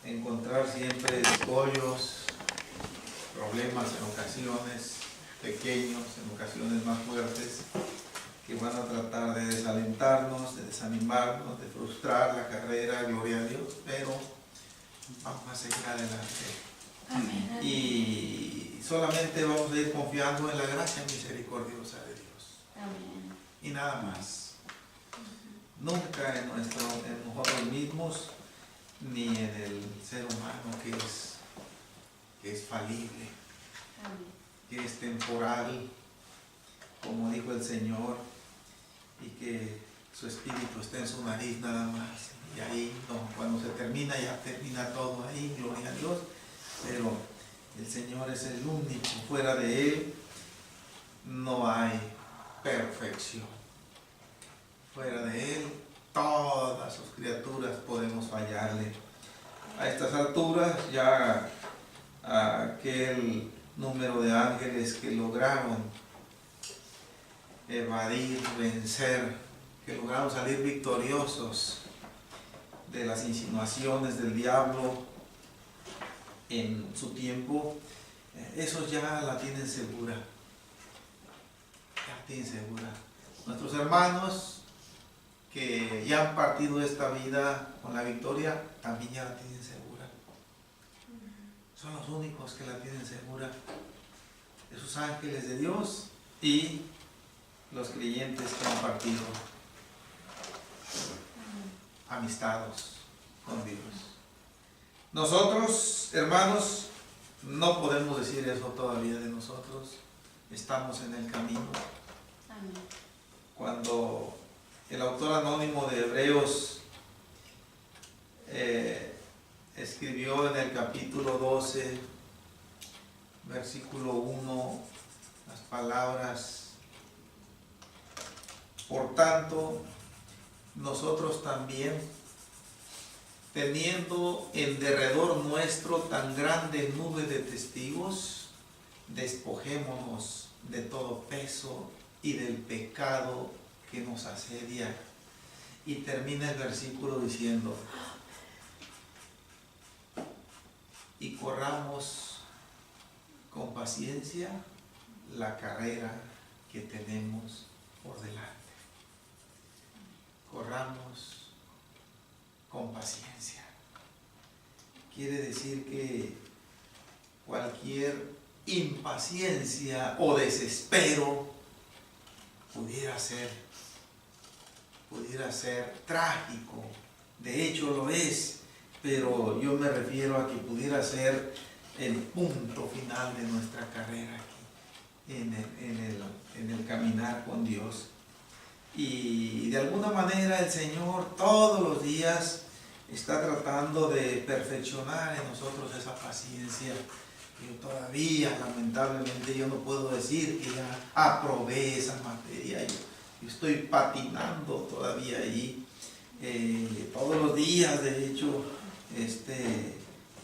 encontrar siempre escollos, problemas en ocasiones pequeños, en ocasiones más fuertes, que van a tratar de desalentarnos, de desanimarnos, de frustrar la carrera, gloria a Dios, pero vamos a seguir adelante. Amén. Y solamente vamos a ir confiando en la gracia misericordiosa de Dios. Amén. Y nada más. Nunca en nosotros mismos, ni en el ser humano que es falible, Amén. que es temporal, como dijo el Señor, y que su espíritu está en su nariz nada más. Y ahí, no, cuando se termina, ya termina todo ahí, gloria a Dios. Pero el Señor es el único, fuera de Él no hay perfección. Fuera de Él, todas sus criaturas podemos fallarle. A estas alturas, ya aquel número de ángeles que lograron evadir, vencer, que lograron salir victoriosos de las insinuaciones del diablo en su tiempo, esos ya la tienen segura. Ya la tienen segura. Nuestros hermanos que ya han partido esta vida con la victoria, también ya la tienen segura. Son los únicos que la tienen segura. Esos ángeles de Dios y los creyentes que han partido amistados con Dios. Nosotros, hermanos, no podemos decir eso todavía de nosotros. Estamos en el camino. Amén. Cuando el autor anónimo de Hebreos escribió en el capítulo 12, versículo 1, las palabras: por tanto, nosotros también, teniendo en derredor nuestro tan grande nube de testigos, despojémonos de todo peso y del pecado que nos asedia. Y termina el versículo diciendo: y corramos con paciencia la carrera que tenemos por delante. Corramos con paciencia. Quiere decir que cualquier impaciencia o desespero pudiera ser trágico. De hecho lo es, pero yo me refiero a que pudiera ser el punto final de nuestra carrera aquí, en el caminar con Dios. Y de alguna manera el Señor todos los días está tratando de perfeccionar en nosotros esa paciencia. Yo todavía, lamentablemente, yo no puedo decir que ya aprobé esa materia. Yo estoy patinando todavía allí. Todos los días, de hecho,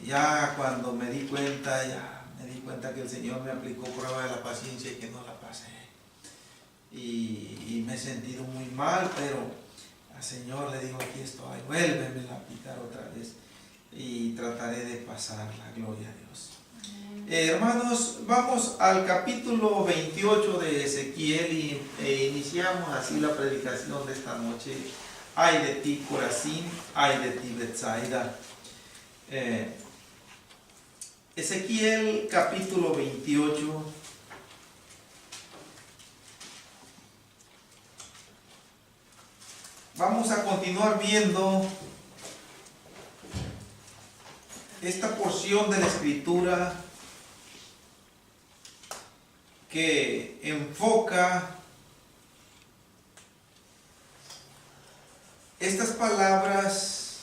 ya cuando me di cuenta que el Señor me aplicó prueba de la paciencia y que no la pasé. Y me he sentido muy mal, pero al Señor le digo: aquí estoy, vuélveme a aplicar otra vez y trataré de pasarla, gloria a Dios. Hermanos, vamos al capítulo 28 de Ezequiel e iniciamos así la predicación de esta noche. Ay de ti, Corazín, ay de ti, Betsaida. Ezequiel capítulo 28. Vamos a continuar viendo esta porción de la Escritura que enfoca estas palabras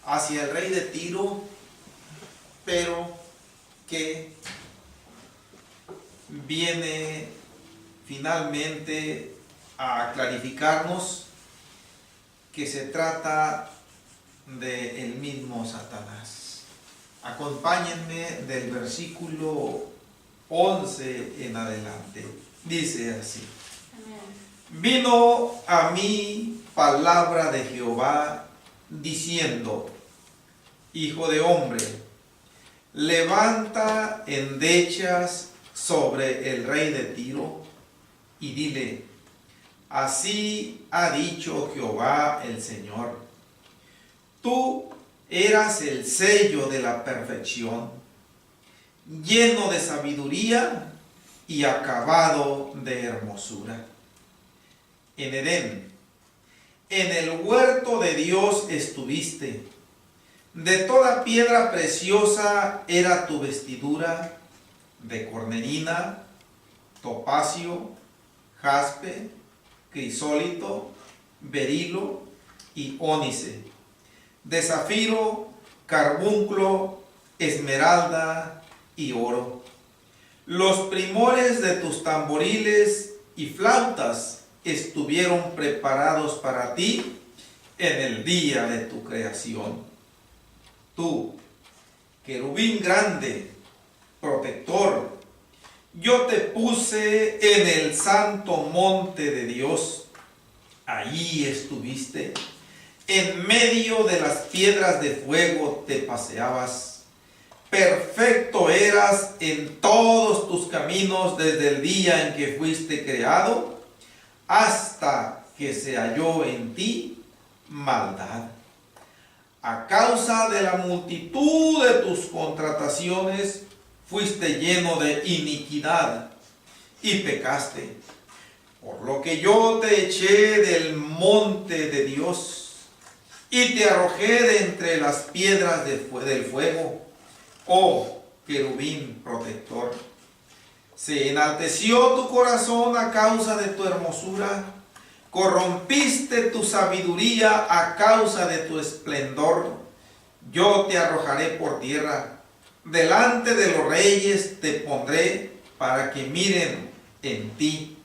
hacia el rey de Tiro, pero que viene finalmente a clarificarnos que se trata del mismo Satanás. Acompáñenme del versículo 11 en adelante. Dice así: vino a mí palabra de Jehová diciendo: hijo de hombre, levanta endechas sobre el rey de Tiro y dile, así ha dicho Jehová el Señor, tú eras el sello de la perfección, lleno de sabiduría y acabado de hermosura. En Edén, en el huerto de Dios estuviste. De toda piedra preciosa era tu vestidura, de cornelina, topacio, jaspe, crisólito, berilo y ónice, de zafiro, carbunclo, esmeralda y oro. Los primores de tus tamboriles y flautas estuvieron preparados para ti en el día de tu creación. Tú, querubín grande, protector, yo te puse en el santo monte de Dios. Allí estuviste. En medio de las piedras de fuego te paseabas. Perfecto eras en todos tus caminos desde el día en que fuiste creado hasta que se halló en ti maldad. A causa de la multitud de tus contrataciones fuiste lleno de iniquidad y pecaste. Por lo que yo te eché del monte de Dios y te arrojé de entre las piedras del fuego, oh querubín protector. Se enalteció tu corazón a causa de tu hermosura, corrompiste tu sabiduría a causa de tu esplendor. Yo te arrojaré por tierra, delante de los reyes te pondré para que miren en ti.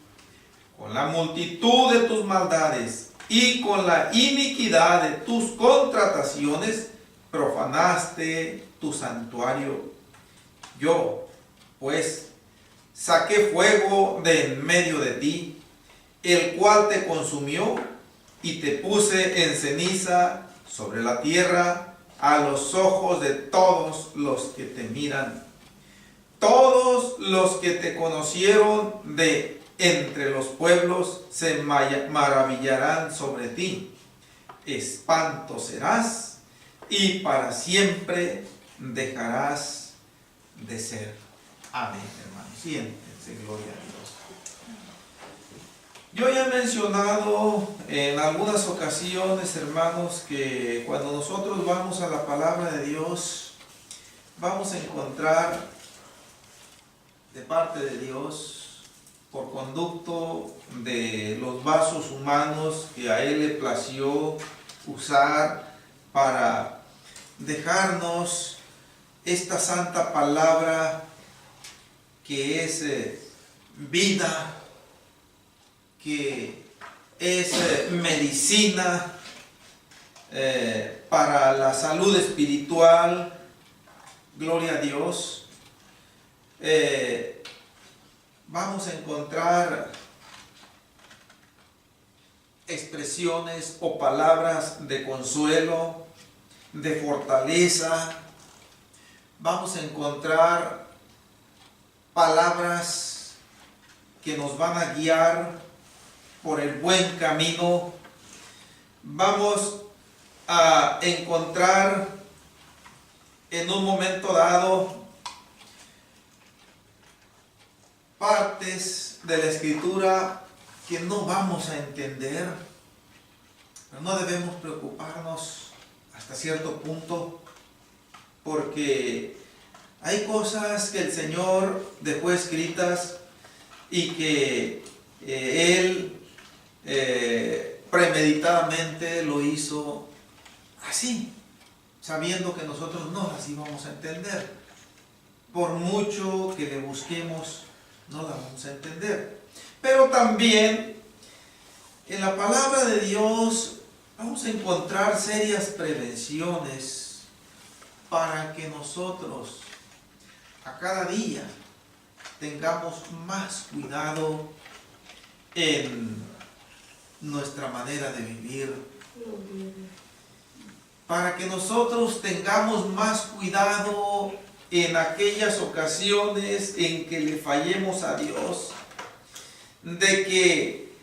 Con la multitud de tus maldades y con la iniquidad de tus contrataciones profanaste tu santuario. Yo, pues, saqué fuego de en medio de ti, el cual te consumió, y te puse en ceniza sobre la tierra a los ojos de todos los que te miran. Todos los que te conocieron de entre los pueblos se maravillarán sobre ti. Espanto serás y para siempre dejarás de ser. Amén, hermanos. Siéntense, gloria a Dios. Yo ya he mencionado en algunas ocasiones, hermanos, que cuando nosotros vamos a la palabra de Dios, vamos a encontrar de parte de Dios, por conducto de los vasos humanos que a Él le plació usar para dejarnos esta santa palabra que es vida, que es medicina para la salud espiritual. Gloria a Dios. Vamos a encontrar expresiones o palabras de consuelo, de fortaleza. Vamos a encontrar palabras que nos van a guiar por el buen camino. Vamos a encontrar en un momento dado partes de la Escritura que no vamos a entender, pero no debemos preocuparnos hasta cierto punto, porque hay cosas que el Señor dejó escritas y que Él premeditadamente lo hizo así, sabiendo que nosotros no las íbamos a entender. Por mucho que le busquemos, no la vamos a entender. Pero también en la palabra de Dios vamos a encontrar serias prevenciones para que nosotros a cada día tengamos más cuidado en nuestra manera de vivir. para que nosotros tengamos más cuidado en aquellas ocasiones en que le fallemos a Dios, de que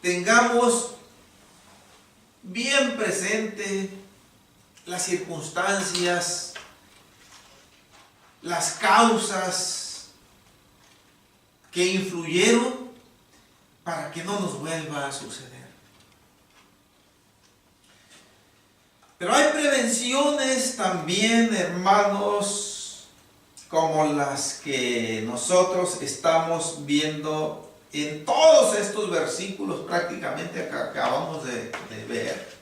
tengamos bien presente las circunstancias, las causas que influyeron para que no nos vuelva a suceder. Pero hay prevenciones también, hermanos, como las que nosotros estamos viendo en todos estos versículos prácticamente que acabamos de ver.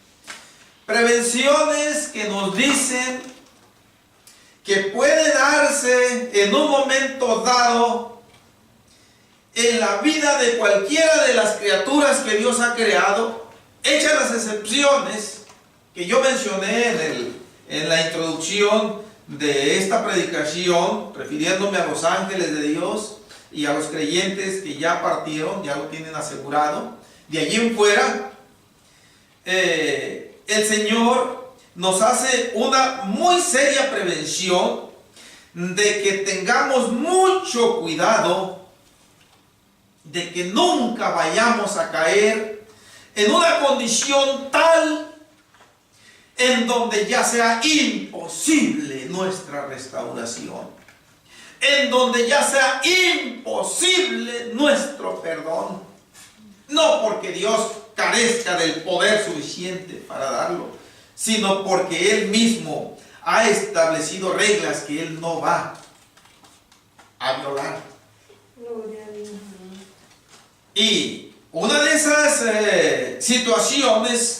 Prevenciones que nos dicen que puede darse en un momento dado en la vida de cualquiera de las criaturas que Dios ha creado, hechas las excepciones que yo mencioné en la introducción de esta predicación, refiriéndome a los ángeles de Dios y a los creyentes que ya partieron, ya lo tienen asegurado. De allí en fuera, el Señor nos hace una muy seria prevención de que tengamos mucho cuidado de que nunca vayamos a caer en una condición tal en donde ya sea imposible nuestra restauración, en donde ya sea imposible nuestro perdón. No porque Dios carezca del poder suficiente para darlo, sino porque Él mismo ha establecido reglas que Él no va a violar. Gloria a Dios. Y una de esas situaciones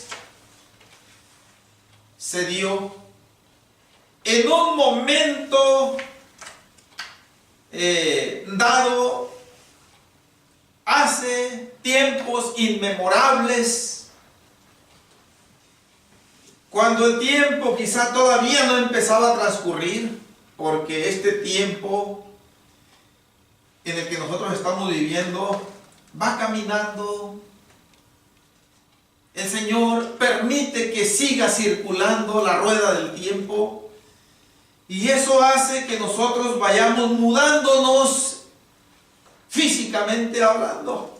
se dio en un momento dado hace tiempos inmemorables, cuando el tiempo quizá todavía no empezaba a transcurrir, porque este tiempo en el que nosotros estamos viviendo va caminando. El Señor permite que siga circulando la rueda del tiempo, y eso hace que nosotros vayamos mudándonos físicamente hablando,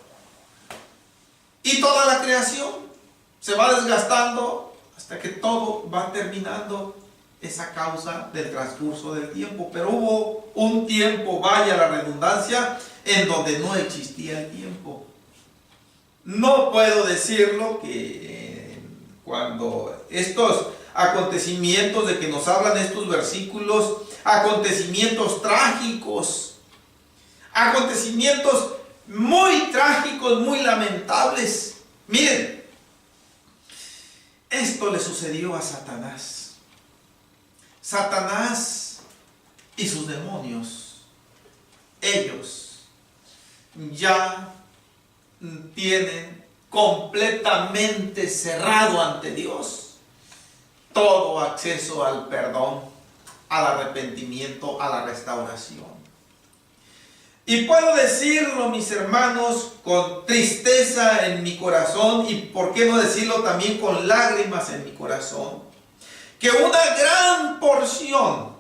y toda la creación se va desgastando hasta que todo va terminando. Esa causa del transcurso del tiempo. Pero hubo un tiempo, vaya la redundancia, en donde no existía el tiempo. No puedo decirlo que cuando estos acontecimientos de que nos hablan estos versículos, acontecimientos trágicos, acontecimientos muy trágicos, muy lamentables. Miren, esto le sucedió a Satanás. Satanás y sus demonios, ellos ya tienen completamente cerrado ante Dios todo acceso al perdón, al arrepentimiento, a la restauración. Y puedo decirlo, mis hermanos, con tristeza en mi corazón, y por qué no decirlo también con lágrimas en mi corazón, que una gran porción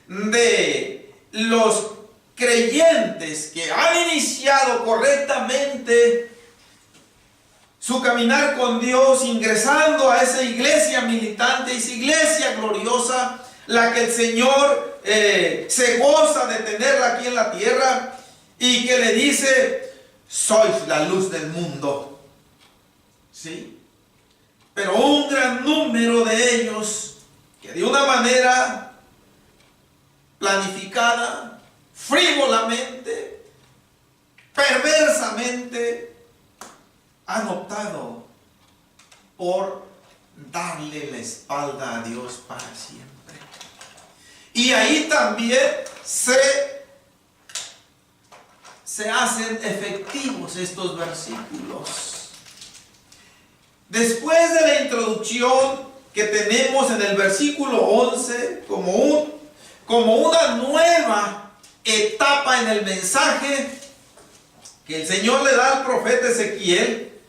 de los creyentes que han iniciado correctamente su caminar con Dios, ingresando a esa iglesia militante, esa iglesia gloriosa, la que el Señor se goza de tenerla aquí en la tierra, y que le dice: sois la luz del mundo. ¿Sí? Pero un gran número de ellos que de una manera planificada, frívolamente, perversamente, han optado por darle la espalda a Dios para siempre. Y ahí también se hacen efectivos estos versículos. Después de la introducción que tenemos en el versículo 11, como una nueva etapa en el mensaje que el Señor le da al profeta Ezequiel,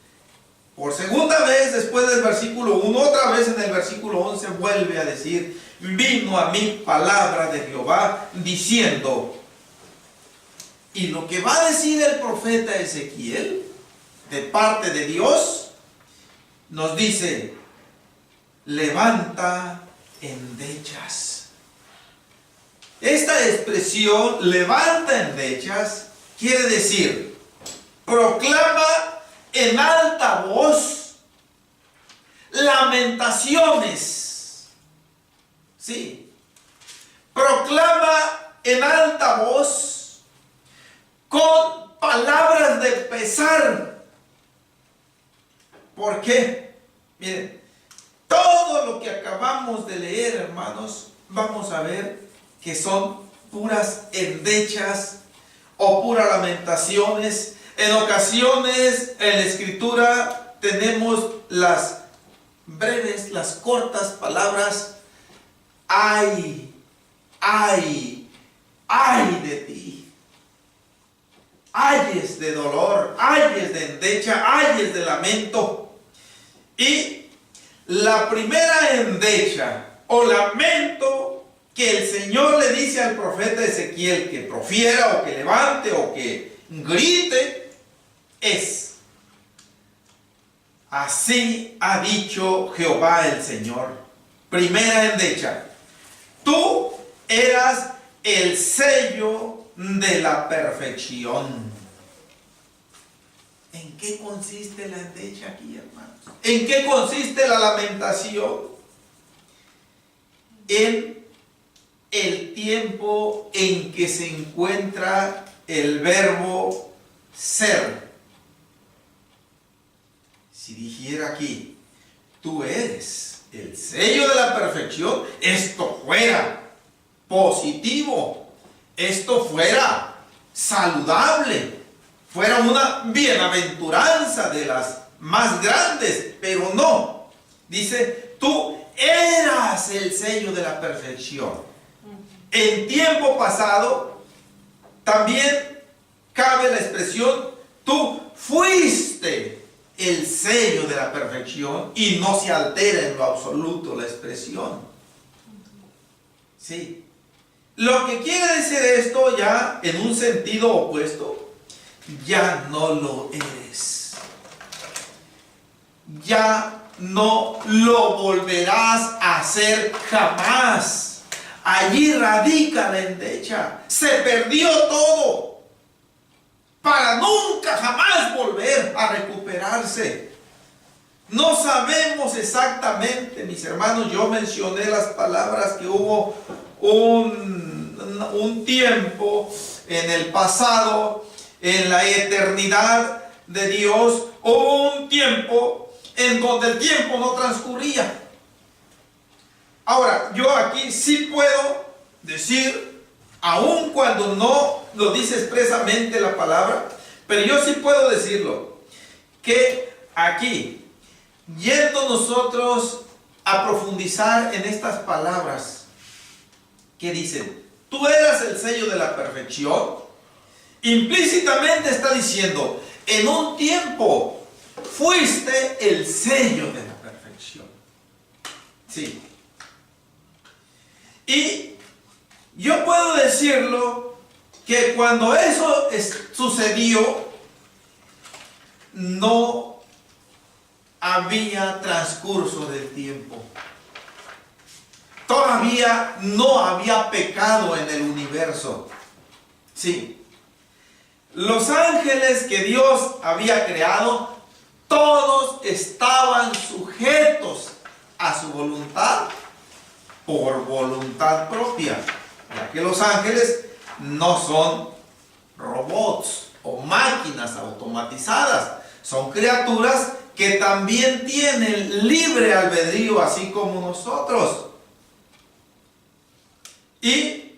Por segunda vez, después del versículo 1, otra vez en el versículo 11 vuelve a decir: vino a mí palabra de Jehová diciendo. Y lo que va a decir el profeta Ezequiel de parte de Dios, nos dice: levanta endechas. Esta expresión, levanta endechas, quiere decir, proclama en alta voz lamentaciones. Sí. Proclama en alta voz con palabras de pesar. ¿Por qué? Miren, todo lo que acabamos de leer, hermanos, vamos a ver que son puras endechas o puras lamentaciones. En ocasiones en la Escritura tenemos las breves, las cortas palabras: ay, ay, ay de ti. Ayes de dolor, ayes de endecha, ayes de lamento. Y la primera endecha o lamento que el Señor le dice al profeta Ezequiel que profiera o que levante o que grite es: así ha dicho Jehová el Señor. Primera endecha: tú eras el sello de la perfección. ¿En qué consiste la endecha aquí, hermanos? ¿En qué consiste la lamentación? En el tiempo en que se encuentra el verbo ser. Si dijera aquí: tú eres el sello de la perfección, esto fuera positivo, esto fuera saludable, fuera una bienaventuranza de las más grandes, pero no. Dice: tú eras el sello de la perfección. En tiempo pasado también cabe la expresión: tú fuiste el sello de la perfección, y no se altera en lo absoluto la expresión. Sí. Lo que quiere decir esto, ya en un sentido opuesto: ya no lo eres. Ya no lo volverás a hacer jamás. Allí radica la endecha. Se perdió todo para nunca jamás volver a recuperarse. No sabemos exactamente, mis hermanos. Yo mencioné las palabras que hubo un tiempo en el pasado, en la eternidad de Dios. Hubo un tiempo en donde el tiempo no transcurría. Ahora, yo aquí sí puedo decir, aun cuando no lo dice expresamente la palabra, pero yo sí puedo decirlo, que aquí, yendo nosotros a profundizar en estas palabras que dicen: tú eras el sello de la perfección, implícitamente está diciendo: en un tiempo fuiste el sello de la perfección. Sí. Y yo puedo decirlo que cuando eso sucedió, no había transcurso del tiempo. Todavía no había pecado en el universo. Sí. Los ángeles que Dios había creado, todos estaban sujetos a su voluntad por voluntad propia, ya que los ángeles no son robots o máquinas automatizadas, son criaturas que también tienen libre albedrío, así como nosotros. Y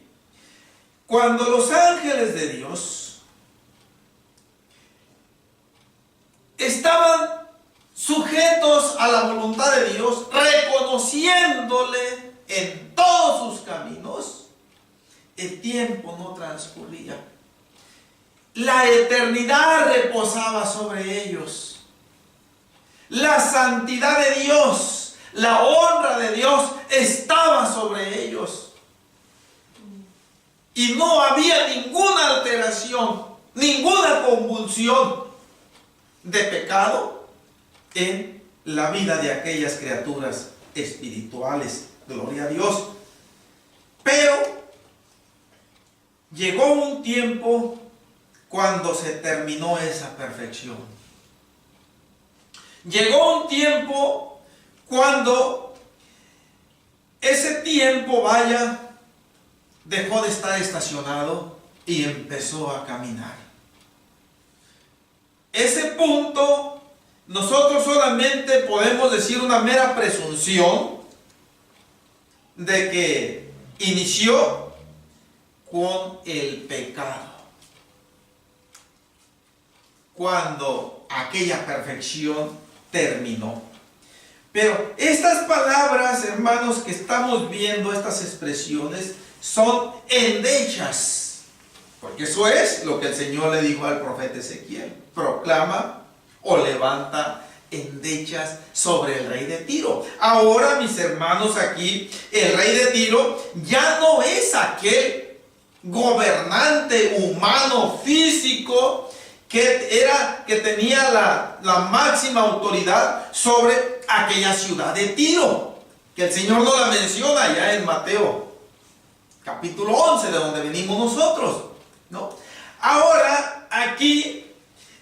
cuando los ángeles de Dios estaban sujetos a la voluntad de Dios, reconociéndole en todos sus caminos, el tiempo no transcurría. La eternidad reposaba sobre ellos. La santidad de Dios, la honra de Dios estaba sobre ellos. Y no había ninguna alteración, ninguna convulsión de pecado en la vida de aquellas criaturas espirituales. Gloria a Dios. Pero llegó un tiempo cuando se terminó esa perfección. Llegó un tiempo cuando ese tiempo, dejó de estar estacionado y empezó a caminar. Ese punto, nosotros solamente podemos decir una mera presunción de que inició con el pecado. Cuando aquella perfección terminó. Pero estas palabras, hermanos, que estamos viendo, estas expresiones, son endechas. Porque eso es lo que el Señor le dijo al profeta Ezequiel. Proclama o levanta endechas sobre el rey de Tiro. Ahora, mis hermanos, aquí el rey de Tiro ya no es aquel gobernante humano físico que tenía la máxima autoridad sobre aquella ciudad de Tiro, que el Señor no la menciona ya en Mateo capítulo 11, de donde venimos nosotros, ¿no? Ahora aquí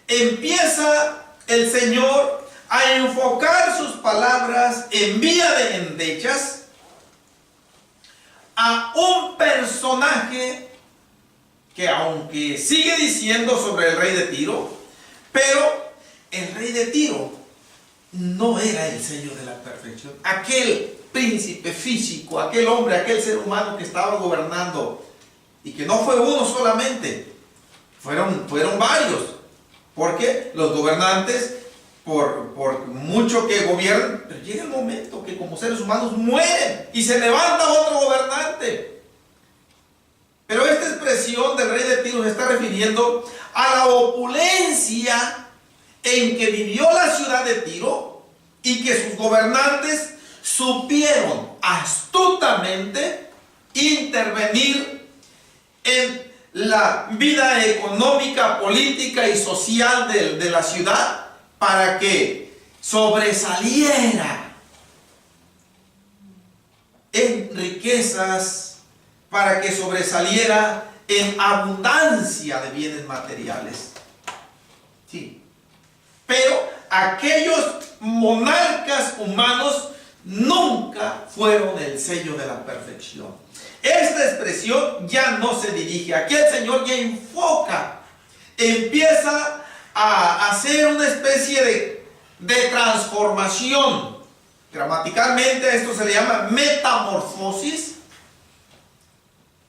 empieza el Señor a enfocar sus palabras en vía de endechas a un personaje que, aunque sigue diciendo sobre el rey de Tiro, pero el rey de Tiro no era el sello de la perfección. Aquel príncipe físico, aquel hombre, aquel ser humano que estaba gobernando, y que no fue uno solamente, fueron varios, porque los gobernantes, por mucho que gobiernen, pero llega el momento que como seres humanos mueren y se levanta otro gobernante. Pero esta expresión del rey de Tiro se está refiriendo a la opulencia en que vivió la ciudad de Tiro, y que sus gobernantes supieron astutamente intervenir en la vida económica, política y social de la ciudad para que sobresaliera en riquezas, para que sobresaliera en abundancia de bienes materiales. Sí. Pero aquellos monarcas humanos nunca fueron el sello de la perfección. Esta expresión ya no se dirige. Aquí el Señor ya enfoca, empieza a hacer una especie de transformación. Gramaticalmente a esto se le llama metamorfosis.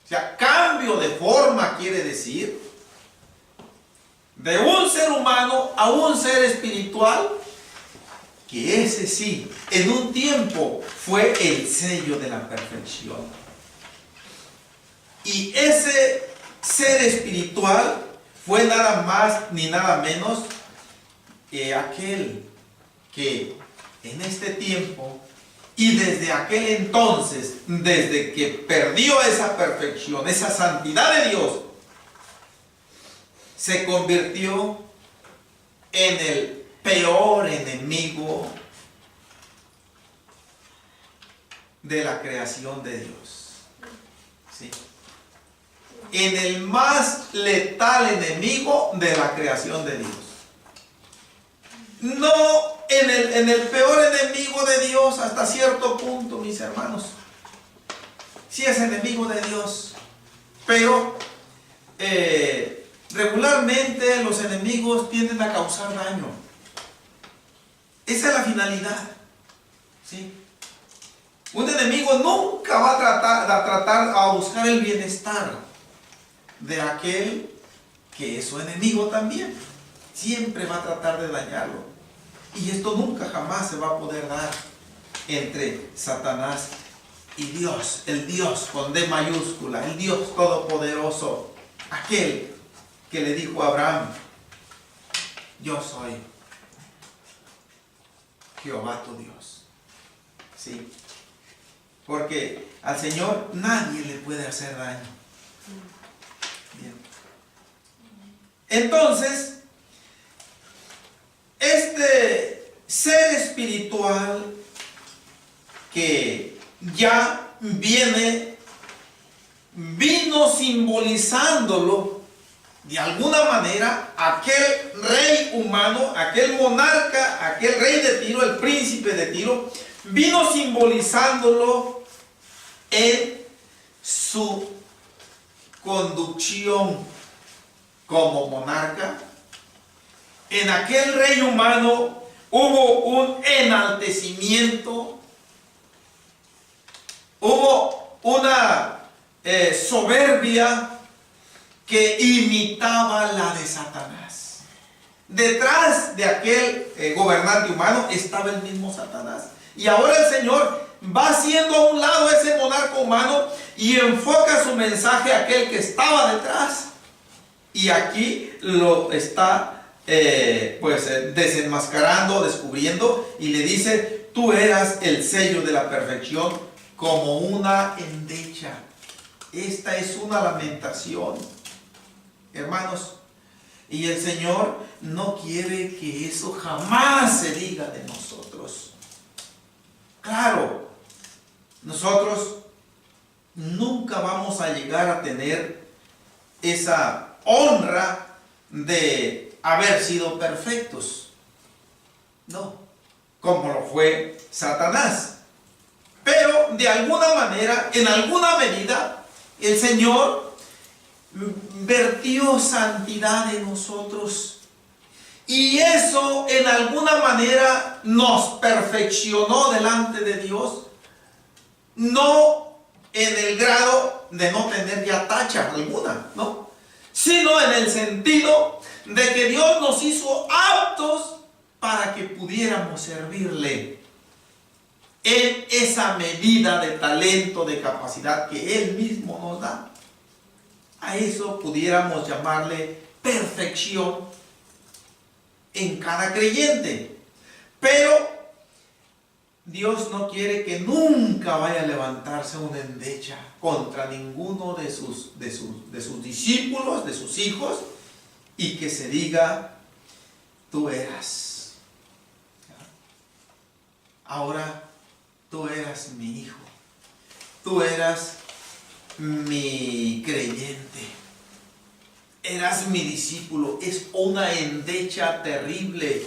O sea, cambio de forma quiere decir de un ser humano a un ser espiritual, que ese sí, en un tiempo fue el sello de la perfección. Y ese ser espiritual fue nada más ni nada menos que aquel que en este tiempo y desde aquel entonces, desde que perdió esa perfección, esa santidad de Dios, se convirtió en el peor enemigo de la creación de Dios. ¿Sí? En el más letal enemigo de la creación de Dios. No en el peor enemigo de Dios hasta cierto punto, mis hermanos. Sí es enemigo de Dios, pero regularmente los enemigos tienden a causar daño. Esa es la finalidad. ¿Sí? Un enemigo nunca va a buscar el bienestar de aquel que es su enemigo también. Siempre va a tratar de dañarlo. Y esto nunca jamás se va a poder dar entre Satanás y Dios, el Dios con D mayúscula, el Dios todopoderoso, aquel que le dijo a Abraham: yo soy Jehová tu Dios. ¿Sí? Porque al Señor nadie le puede hacer daño. Bien. Entonces, este ser espiritual que ya vino simbolizándolo de alguna manera aquel rey humano, aquel monarca, aquel rey de Tiro, el príncipe de Tiro, vino simbolizándolo en su conducción como monarca. En aquel rey humano hubo un enaltecimiento, hubo una soberbia que imitaba la de Satanás. Detrás de aquel gobernante humano estaba el mismo Satanás. Y ahora el Señor va haciendo a un lado ese monarca humano y enfoca su mensaje a aquel que estaba detrás. Y aquí lo está desenmascarando, descubriendo, y le dice: tú eras el sello de la perfección como una endecha. Esta es una lamentación, hermanos. Y el Señor no quiere que eso jamás se diga de nosotros. Claro, nosotros nunca vamos a llegar a tener esa honra de haber sido perfectos. No, como lo fue Satanás. Pero de alguna manera, en alguna medida, el Señor vertió santidad en nosotros. Y eso en alguna manera nos perfeccionó delante de Dios. No en el grado de no tener ya tacha alguna, ¿no? Sino en el sentido de que Dios nos hizo aptos para que pudiéramos servirle en esa medida de talento, de capacidad que Él mismo nos da. A eso pudiéramos llamarle perfección en cada creyente. Pero Dios no quiere que nunca vaya a levantarse una endecha contra ninguno de sus discípulos, de sus hijos, y que se diga: tú eras. Ahora tú eras mi hijo, tú eras mi creyente, eras mi discípulo. Es una endecha terrible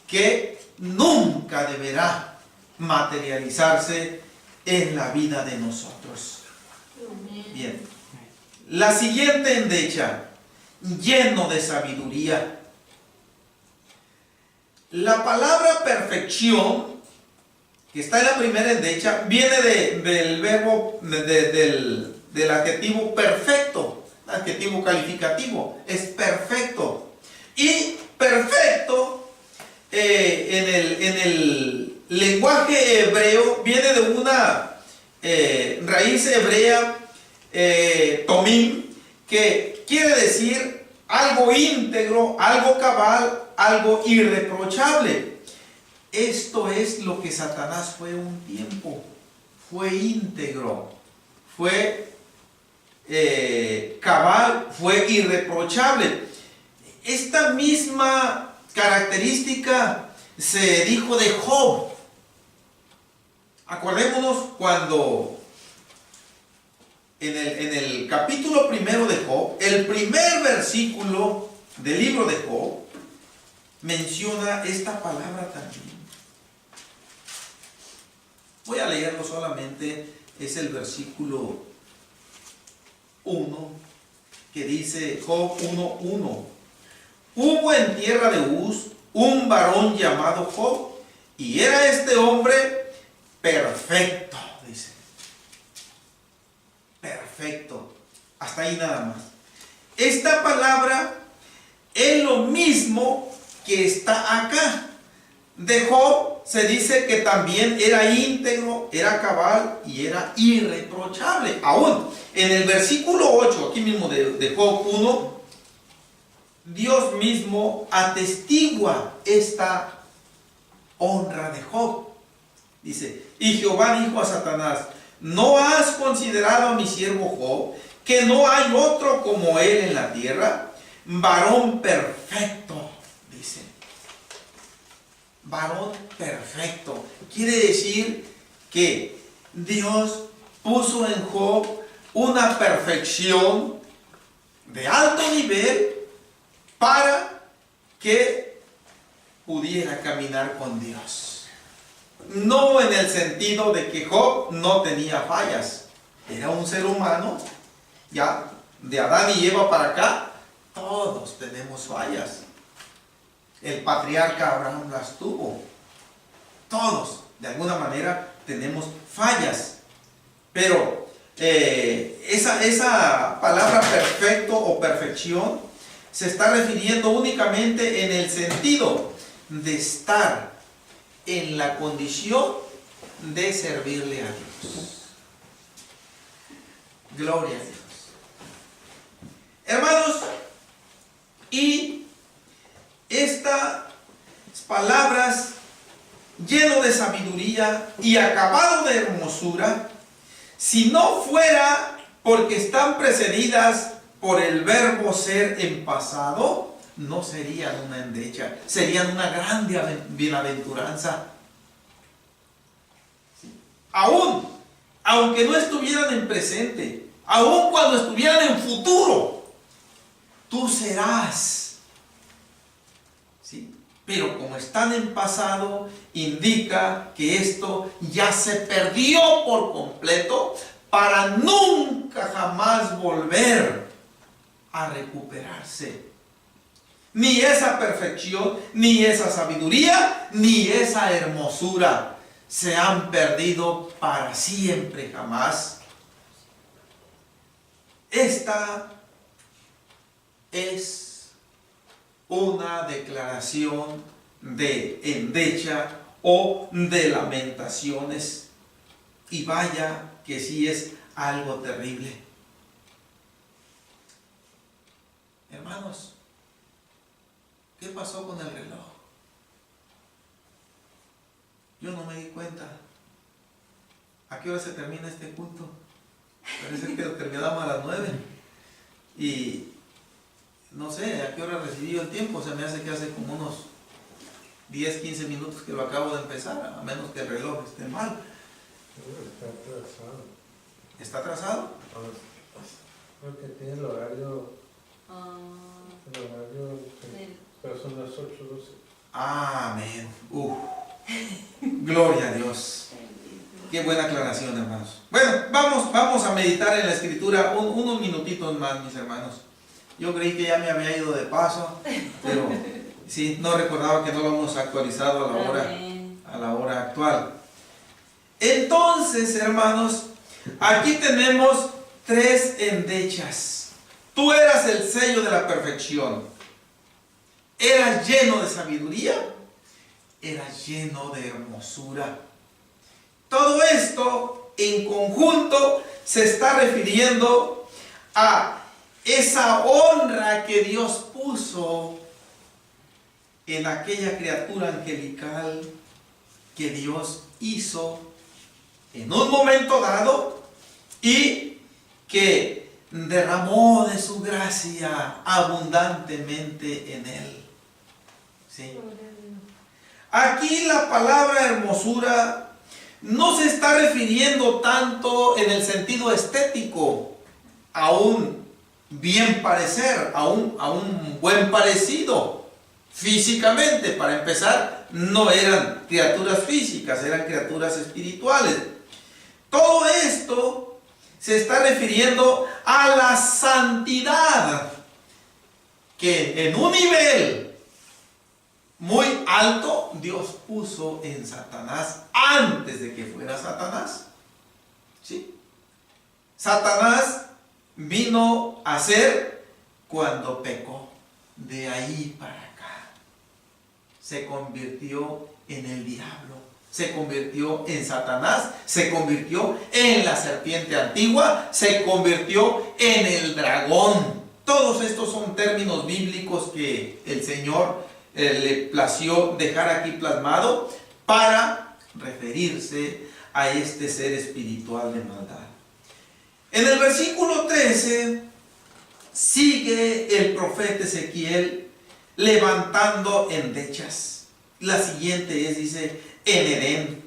que nunca deberá materializarse en la vida de nosotros. Bien, la siguiente endecha: lleno de sabiduría. La palabra perfección, que está en la primera endecha, viene del verbo, del adjetivo perfecto, adjetivo calificativo, es perfecto. Y perfecto en el lenguaje hebreo viene de una raíz hebrea, tomim, que quiere decir algo íntegro, algo cabal, algo irreprochable. Esto es lo que Satanás fue un tiempo. Fue íntegro, fue cabal, fue irreprochable. Esta misma característica se dijo de Job. Acordémonos cuando en el capítulo 1 de Job, el primer versículo del libro de Job menciona esta palabra también. Voy a leerlo solamente, es el versículo 1, que dice Job 1:1. Hubo en tierra de Uz un varón llamado Job, y era este hombre perfecto, dice. Perfecto. Hasta ahí nada más. Esta palabra es lo mismo que está acá. De Job se dice que también era íntegro, era cabal y era irreprochable. Aún en el versículo 8, aquí mismo de Job 1, Dios mismo atestigua esta honra de Job. Dice, y Jehová dijo a Satanás, ¿no has considerado a mi siervo Job, que no hay otro como él en la tierra? Varón perfecto, dice. Varón perfecto. Quiere decir que Dios puso en Job una perfección de alto nivel para que pudiera caminar con Dios. No en el sentido de que Job no tenía fallas. Era un ser humano, ya de Adán y Eva para acá, todos tenemos fallas. El patriarca Abraham las tuvo. Todos, de alguna manera, tenemos fallas. Pero esa palabra perfecto o perfección se está refiriendo únicamente en el sentido de estar en la condición de servirle a Dios. Gloria a Dios. Hermanos, y estas palabras, lleno de sabiduría y acabado de hermosura, si no fuera porque están precedidas por el verbo ser en pasado, no serían una endecha, serían una grande bienaventuranza. Aunque no estuvieran en presente, aun cuando estuvieran en futuro, tú serás. ¿Sí? Pero como están en pasado, indica que esto ya se perdió por completo para nunca jamás volver a recuperarse. Ni esa perfección, ni esa sabiduría, ni esa hermosura se han perdido para siempre jamás. Esta es una declaración de endecha o de lamentaciones. Y vaya que sí es algo terrible. Hermanos, ¿qué pasó con el reloj? Yo no me di cuenta. ¿A qué hora se termina este culto? Parece que lo terminamos a las 9. Y no sé a qué hora recibí yo el tiempo. Se me hace que hace como unos 10, 15 minutos que lo acabo de empezar, a menos que el reloj esté mal. Está atrasado. ¿Está atrasado? Porque tiene el horario. Pero son las 8:12. Amén. Gloria a Dios. Qué buena aclaración, hermanos. Bueno, vamos a meditar en la escritura unos minutitos más, mis hermanos. Yo creí que ya me había ido de paso, pero sí, no recordaba que no lo hemos actualizado a la hora actual. Entonces, hermanos, aquí tenemos 3 endechas. Tú eras el sello de la perfección. Eras lleno de sabiduría. Eras lleno de hermosura. Todo esto en conjunto se está refiriendo a esa honra que Dios puso en aquella criatura angelical que Dios hizo en un momento dado y que derramó de su gracia abundantemente en él. ¿Sí? Aquí la palabra hermosura no se está refiriendo tanto en el sentido estético, a un bien parecer, a un buen parecido físicamente. Para empezar, no eran criaturas físicas, eran criaturas espirituales. Todo esto se está refiriendo a la santidad que en un nivel muy alto Dios puso en Satanás antes de que fuera Satanás. ¿Sí? Satanás vino a ser cuando pecó. De ahí para acá se convirtió en el diablo, se convirtió en Satanás, se convirtió en la serpiente antigua, se convirtió en el dragón. Todos estos son términos bíblicos que el Señor le plació dejar aquí plasmado para referirse a este ser espiritual de maldad. En el versículo 13 sigue el profeta Ezequiel levantando endechas. La siguiente es, dice, en Edén,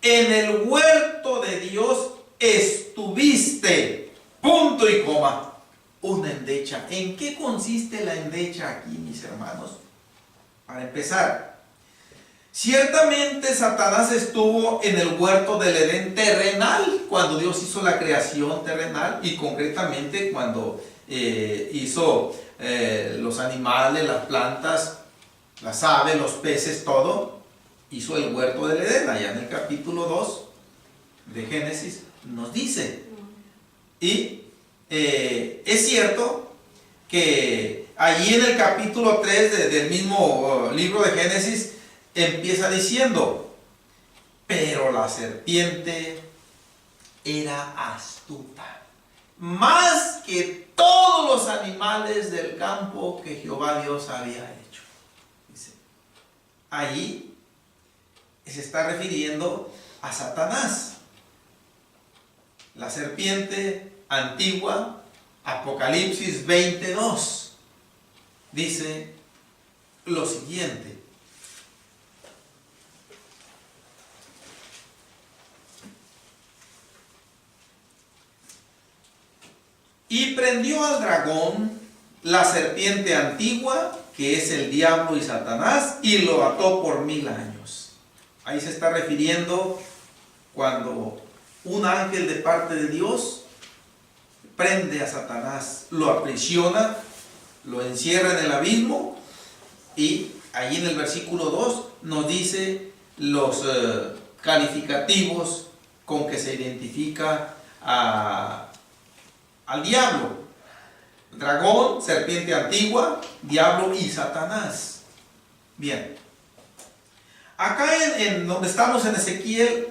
en el huerto de Dios estuviste, punto y coma, una endecha. ¿En qué consiste la endecha aquí, mis hermanos? Para empezar, ciertamente Satanás estuvo en el huerto del Edén terrenal, cuando Dios hizo la creación terrenal, y concretamente cuando hizo los animales, las plantas, las aves, los peces, todo, hizo el huerto del Edén. Allá en el capítulo 2 de Génesis nos dice. Y es cierto que allí en el capítulo 3 del mismo libro de Génesis empieza diciendo, pero la serpiente era astuta, más que todos los animales del campo que Jehová Dios había hecho. Dice, ahí se está refiriendo a Satanás. La serpiente antigua, Apocalipsis 22, dice lo siguiente. Y prendió al dragón, la serpiente antigua, que es el diablo y Satanás, y lo ató por 1000 años. Ahí se está refiriendo cuando un ángel de parte de Dios prende a Satanás, lo aprisiona, lo encierra en el abismo, y ahí en el versículo 2 nos dice los calificativos con que se identifica al diablo: dragón, serpiente antigua, diablo y Satanás. Bien, acá en donde estamos en Ezequiel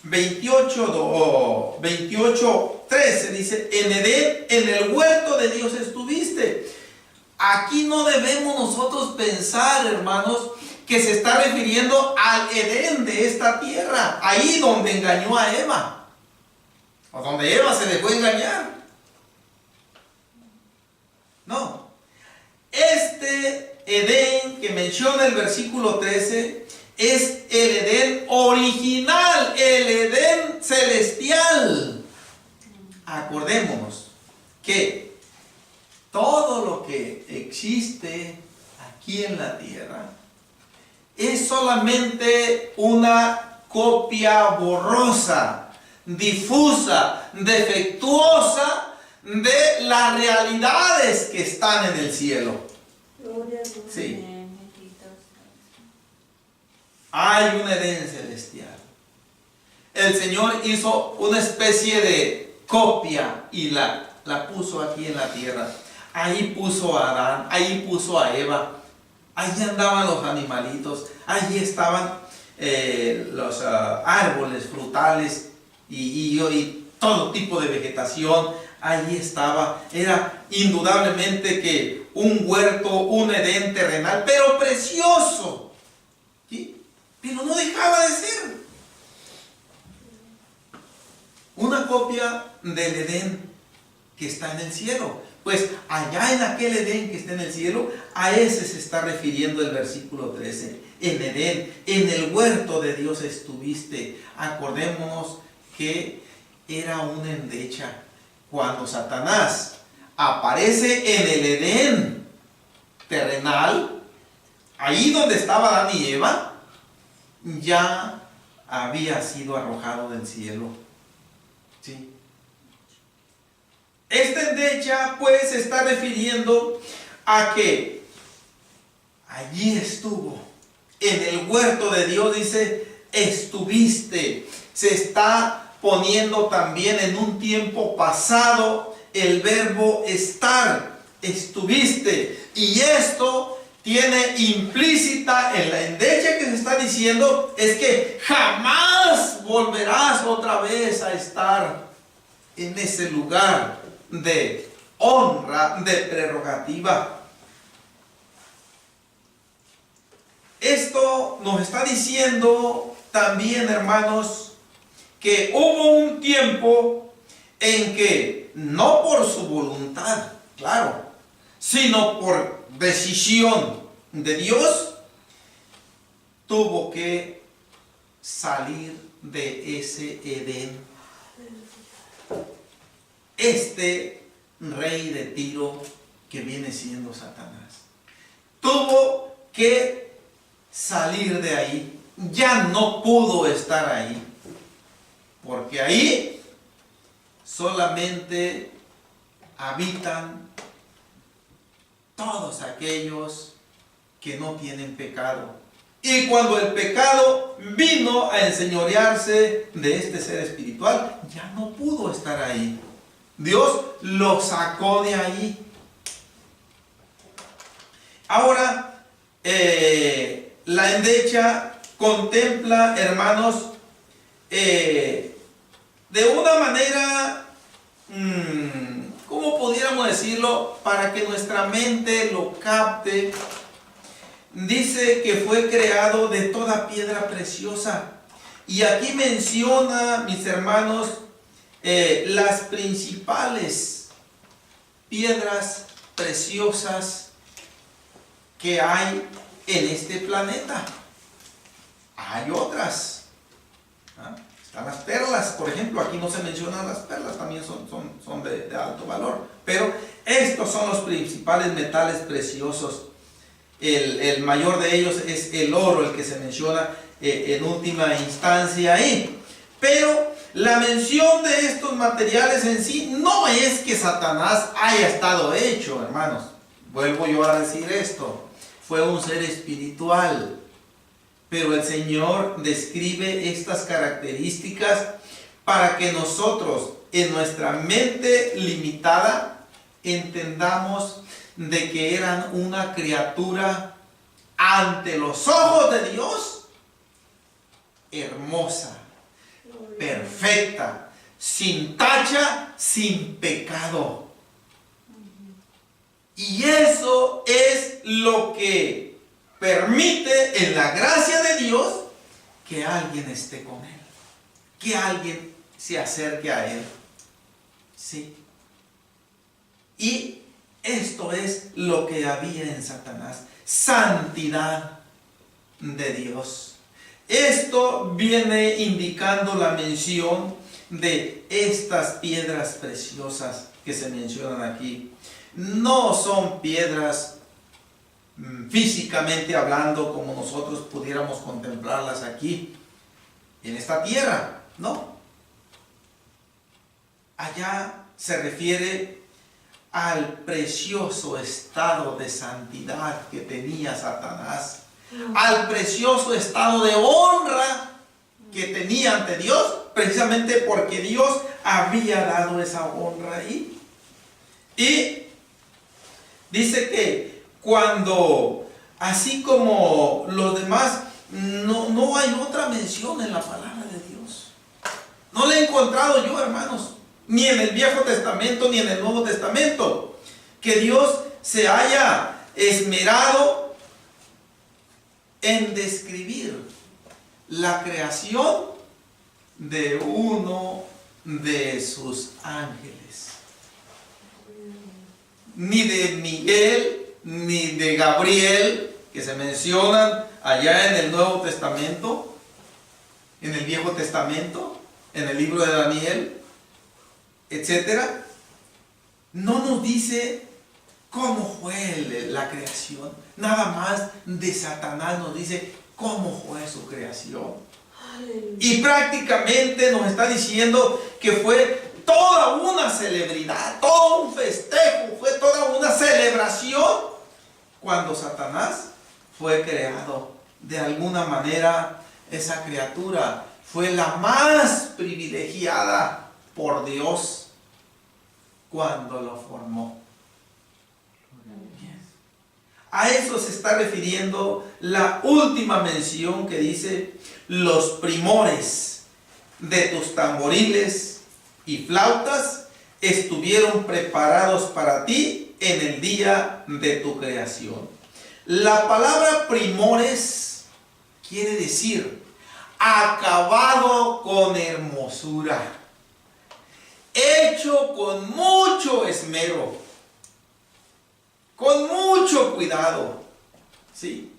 28:13 dice, en Edén, en el huerto de Dios estuviste. Aquí no debemos nosotros pensar, hermanos, que se está refiriendo al Edén de esta tierra, ahí donde engañó a Eva, o donde Eva se dejó engañar. No, este Edén que menciona el versículo 13 es el Edén original, el Edén celestial. Acordémonos que todo lo que existe aquí en la tierra es solamente una copia borrosa, difusa, defectuosa de las realidades que están en el cielo. Sí. Hay un Edén celestial. El Señor hizo una especie de copia y la puso aquí en la tierra. Ahí puso a Adán, ahí puso a Eva. Allí andaban los animalitos, allí estaban los árboles frutales y todo tipo de vegetación. Allí estaba. Era indudablemente que un huerto, un Edén terrenal, pero precioso. ¿Sí? Pero no dejaba de ser una copia del Edén que está en el cielo. Pues allá en aquel Edén que está en el cielo, a ese se está refiriendo el versículo 13. En Edén, en el huerto de Dios estuviste. Acordémonos que era una endecha. Cuando Satanás aparece en el Edén terrenal, ahí donde estaba Adán y Eva, ya había sido arrojado del cielo. ¿Sí? Esta endecha pues se está refiriendo a que allí estuvo, en el huerto de Dios, dice, estuviste. Se está poniendo también en un tiempo pasado el verbo estar, estuviste. Y esto tiene implícita en la endecha que se está diciendo, es que jamás volverás otra vez a estar en ese lugar de honra, de prerrogativa. esto nos está diciendo también, hermanos, que hubo un tiempo en que, no por su voluntad, claro, sino por decisión de Dios, tuvo que salir de ese Edén. Este rey de Tiro, que viene siendo Satanás, tuvo que salir de ahí. Ya no pudo estar ahí, porque ahí solamente habitan todos aquellos que no tienen pecado. Y cuando el pecado vino a enseñorearse de este ser espiritual, ya no pudo estar ahí. Dios lo sacó de ahí. Ahora, la endecha contempla, hermanos, de una manera, ¿cómo pudiéramos decirlo? Para que nuestra mente lo capte. Dice que fue creado de toda piedra preciosa. Y aquí menciona, mis hermanos, las principales piedras preciosas que hay en este planeta. Hay otras. Están las perlas, por ejemplo. Aquí no se mencionan las perlas, también son de alto valor. Pero estos son los principales metales preciosos. El mayor de ellos es el oro, el que se menciona en última instancia ahí. Pero la mención de estos materiales en sí no es que Satanás haya estado hecho, hermanos. Vuelvo yo a decir esto. Fue un ser espiritual. Pero el Señor describe estas características para que nosotros, en nuestra mente limitada, entendamos de que eran una criatura ante los ojos de Dios hermosa, perfecta, sin tacha, sin pecado. Y eso es lo que permite, en la gracia de Dios, que alguien esté con Él, que alguien se acerque a Él. ¿Sí? Y esto es lo que había en Satanás: santidad de Dios. Esto viene indicando la mención de estas piedras preciosas que se mencionan aquí. No son piedras físicamente hablando como nosotros pudiéramos contemplarlas aquí en esta tierra, no. Allá se refiere al precioso estado de santidad que tenía Satanás, al precioso estado de honra que tenía ante Dios, precisamente porque Dios había dado esa honra ahí. Y dice que cuando, así como los demás, no hay otra mención en la palabra de Dios. No la he encontrado yo, hermanos, ni en el Viejo Testamento ni en el Nuevo Testamento, que Dios se haya esmerado en describir la creación de uno de sus ángeles. Ni de Miguel, ni de Gabriel, que se mencionan allá en el Nuevo Testamento, en el Viejo Testamento, en el libro de Daniel, etcétera. No nos dice cómo fue la creación. Nada más de Satanás nos dice cómo fue su creación. Y prácticamente nos está diciendo que fue toda una celebridad, todo un festejo, fue toda una celebración cuando Satanás fue creado. De alguna manera, esa criatura fue la más privilegiada por Dios cuando lo formó. A eso se está refiriendo la última mención que dice: los primores de tus tamboriles y flautas estuvieron preparados para ti en el día de tu creación. La palabra primores quiere decir acabado con hermosura, hecho con mucho esmero, con mucho cuidado. ¿Sí?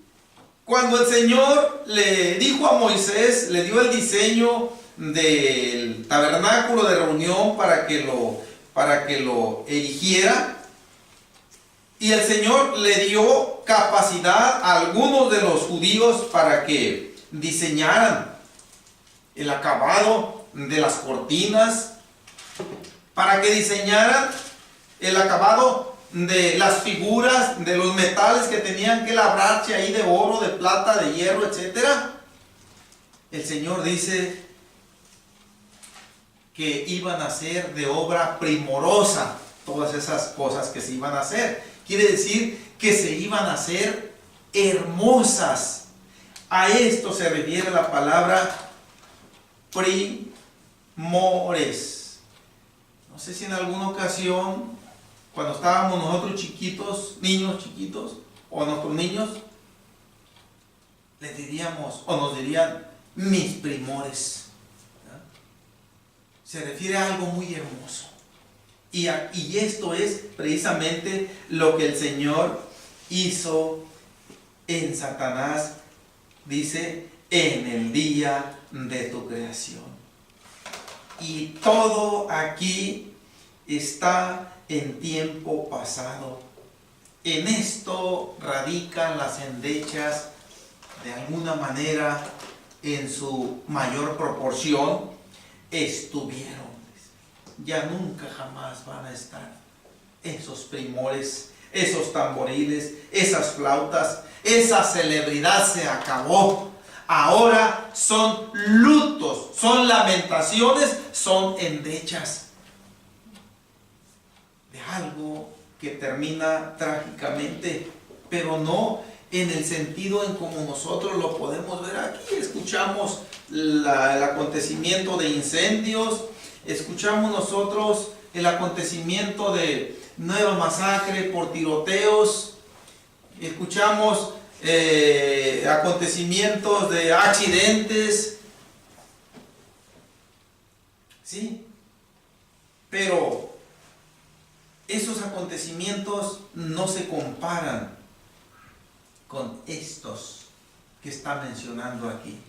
Cuando el Señor le dijo a Moisés, le dio el diseño del tabernáculo de reunión para que lo erigiera, y el Señor le dio capacidad a algunos de los judíos para que diseñaran el acabado de las cortinas, para que diseñaran el acabado de las figuras, de los metales que tenían que labrarse ahí, de oro, de plata, de hierro, etc. El Señor dice que iban a ser de obra primorosa todas esas cosas que se iban a hacer. Quiere decir que se iban a hacer hermosas. A esto se refiere la palabra primores. No sé si en alguna ocasión, cuando estábamos nosotros chiquitos, niños chiquitos, o nuestros niños, les diríamos, o nos dirían, mis primores. ¿verdad? Se refiere a algo muy hermoso. Y esto es precisamente lo que el Señor hizo en Satanás, dice, en el día de tu creación. Y todo aquí está en tiempo pasado. En esto radican las endechas, de alguna manera, en su mayor proporción, estuvieron. Ya nunca jamás van a estar esos primores, esos tamboriles, esas flautas, esa celebridad se acabó. Ahora son lutos, son lamentaciones, son endechas de algo que termina trágicamente, pero no en el sentido en como nosotros lo podemos ver aquí. Escuchamos el acontecimiento de incendios, escuchamos nosotros el acontecimiento de nueva masacre por tiroteos, escuchamos acontecimientos de accidentes, ¿sí? Pero esos acontecimientos no se comparan con estos que está mencionando aquí,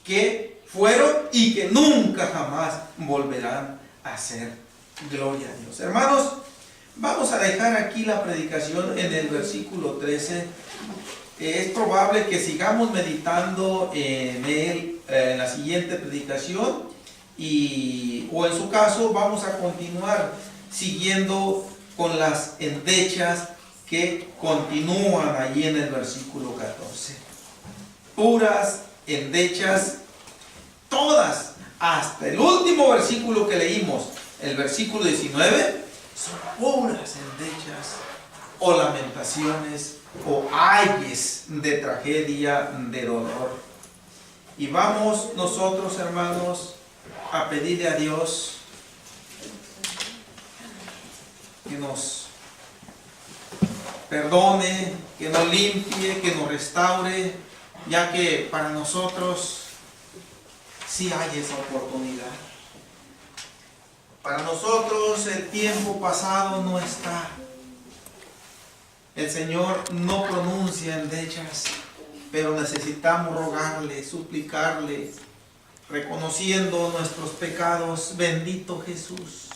que fueron y que nunca jamás volverán a ser. Gloria a Dios. Hermanos, vamos a dejar aquí la predicación en el versículo 13. Es probable que sigamos meditando en él en la siguiente predicación, o en su caso vamos a continuar siguiendo con las endechas que continúan allí en el versículo 14. Puras endechas, todas, hasta el último versículo que leímos, el versículo 19, son puras endechas o lamentaciones o ayes de tragedia, de dolor. Y vamos nosotros, hermanos, a pedirle a Dios que nos perdone, que nos limpie, que nos restaure, ya que para nosotros sí hay esa oportunidad. Para nosotros el tiempo pasado no está. El Señor no pronuncia endechas, pero necesitamos rogarle, suplicarle, reconociendo nuestros pecados. Bendito Jesús.